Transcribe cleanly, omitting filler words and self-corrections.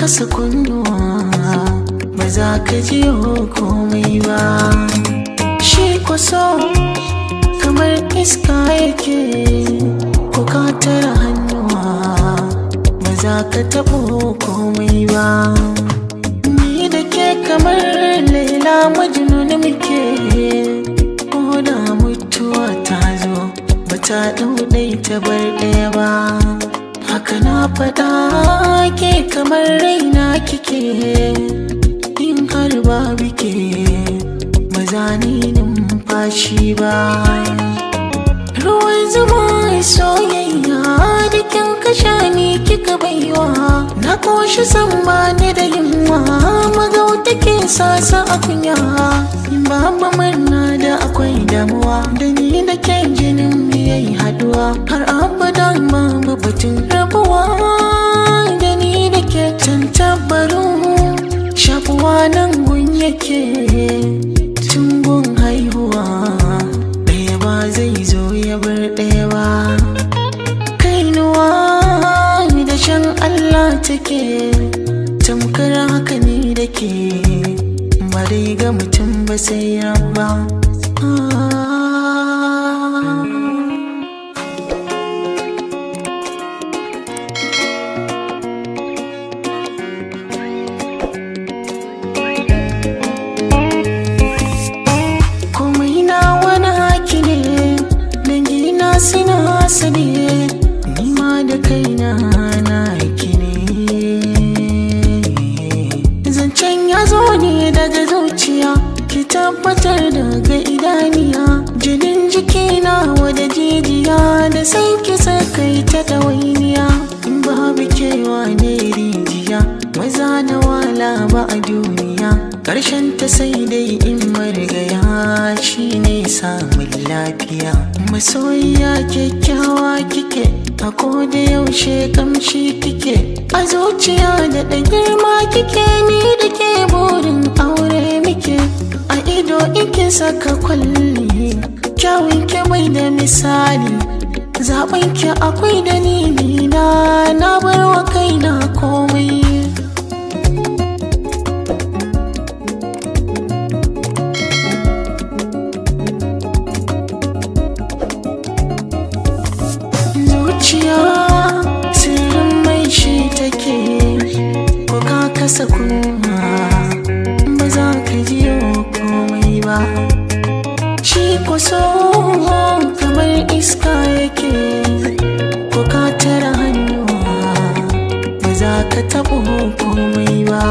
kasa kunnuwa ba za ka ji komai ba. Shi kwaso kamar iska yake, ko ka tara hannuwa ba za ka taɓo komai ba. Ni da ke kamar Laila Majnun muke, ko da mutuwa ta zo ba ta ɗauɗai ta bar ɗaya ba. Haka na faɗa ke kamar raina kike, in har ba bike ba za ni numfashi ba. Ruwan zuma soyayya da kin kasha ni kika baiwa, na koshi san ba ni da yunwa, magauta ke sasa a kunya. In ba murna da akwai damuwa, da ni da ke jinin mu yayi haduwa, har abada babu batun rabuwa. Da ni da ke tantabaru shafuwa nan gun yake, tun gun haihuwa ɗaya ba zai zo ya bar ɗaya ba. Kainuwa da shan Allah take, tamkar haka ni da ke, ba dai ga mutum ba sai rabba. Suna hasade nima da kaina na aiki ne, zancen ya zo ne daga zuciya, ki tabbatar daga idaniya. Jinin jikina wada jijiya, da sai ki sakai ta ɗawainiya. In babu kewa ne rijiya, maza na wala ba a duniya, ƙarshen ta sai dai in marigaya, shi ne samun lafiya. Masoyiya kyakkyawa kike, a koda yaushe kamshi kike, a zuciya da girma kike. Ni da ke burin aure muke, a ido ike saka kwalli, kyawun ke bai da misali. Zaɓen ki akwai dalili na bar wa kaina komai. Sirrin mai shi take, ko ka kasa kuma ba za ka ji komai ba. Shi kwaso kamar iska yake, ko ka tara hannuwa ba za ka taɓo komai ba.